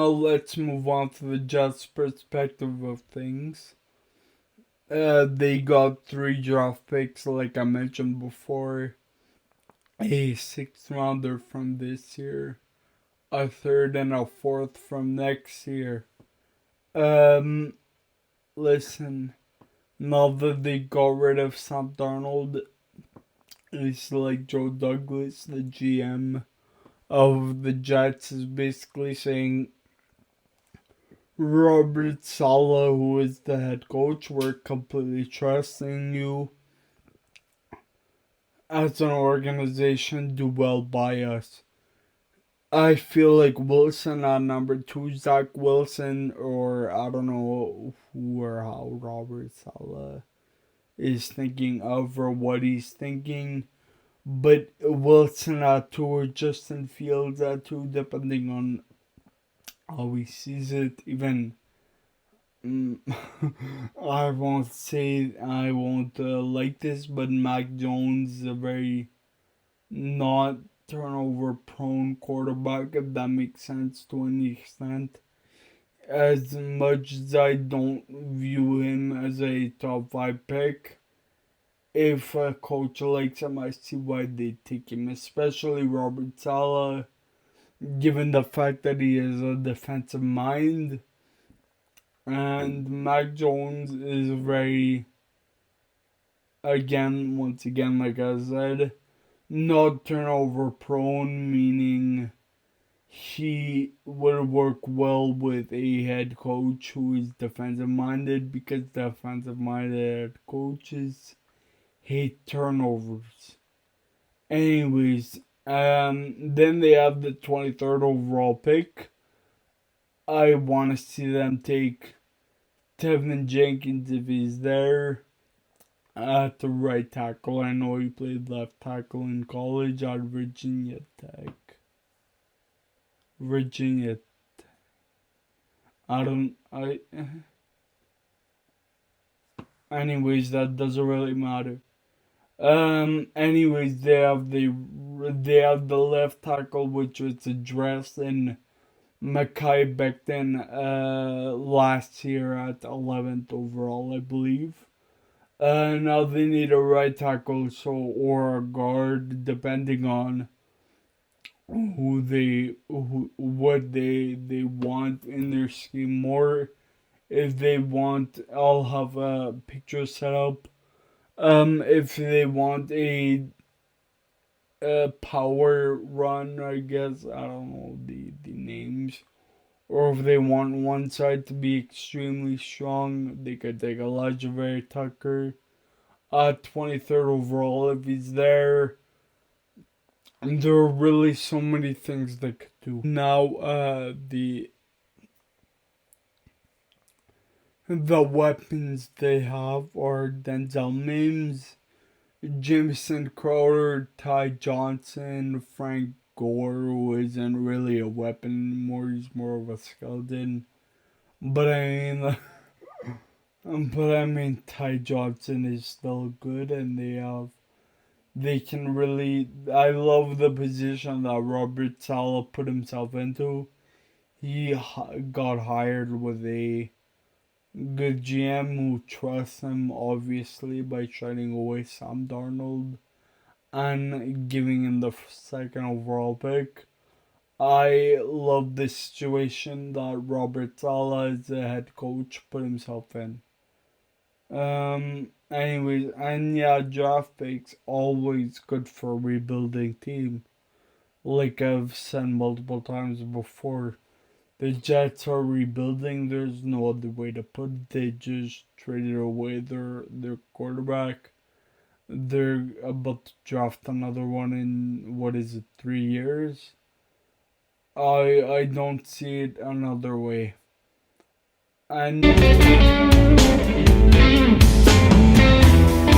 now let's move on to the Jets' perspective of things. They got 3 draft picks, like I mentioned before. A 6th rounder from this year, a 3rd and a 4th from next year. Listen, now that they got rid of Sam Darnold, it's like Joe Douglas, the GM of the Jets, is basically saying, Robert Saleh, who is the head coach, we're completely trusting you. As an organization, do well by us. I feel like Wilson at number 2, Zach Wilson, or I don't know who or how Robert Saleh is thinking of or what he's thinking. But Wilson at 2 or Justin Fields at 2, depending on how he sees it. Even I won't like this, but Mac Jones is a very not turnover prone quarterback, if that makes sense to any extent. As much as I don't view him as a top 5 pick, if a coach likes him, I see why they take him, especially Robert Saleh, given the fact that he is a defensive mind. And Mac Jones is very, once again, like I said, not turnover prone, meaning he would work well with a head coach who is defensive minded, because defensive minded head coaches hate turnovers. Anyways, then they have the 23rd overall pick. I want to see them take Tevin Jenkins if he's there at the right tackle. I know he played left tackle in college at Virginia Tech. Anyways, that doesn't really matter. Anyways, they have the left tackle, which was addressed in Mekhi Becton last year at 11th overall, I believe. Now they need a right tackle, or a guard, depending on what they want in their scheme more. If they want, I'll have a picture set up. If they want a power run, I guess, I don't know the names, or if they want one side to be extremely strong, they could take Elijah Tucker at 23rd overall if he's there. And there are really so many things they could do. Now, the weapons they have are Denzel Mims, Jameson Crowder, Ty Johnson, Frank Gore, who isn't really a weapon anymore, he's more of a skeleton. But I mean, Ty Johnson is still good, and they can really, I love the position that Robert Saleh put himself into. He got hired with a good GM who trusts him, obviously, by trading away Sam Darnold and giving him the 2nd overall pick. I love the situation that Robert Saleh, as the head coach, put himself in. Anyways, and yeah, draft picks always good for a rebuilding team. Like I've said multiple times before, the Jets are rebuilding. There's no other way to put it. They just traded away their quarterback. They're about to draft another one in 3 years. I don't see it another way. And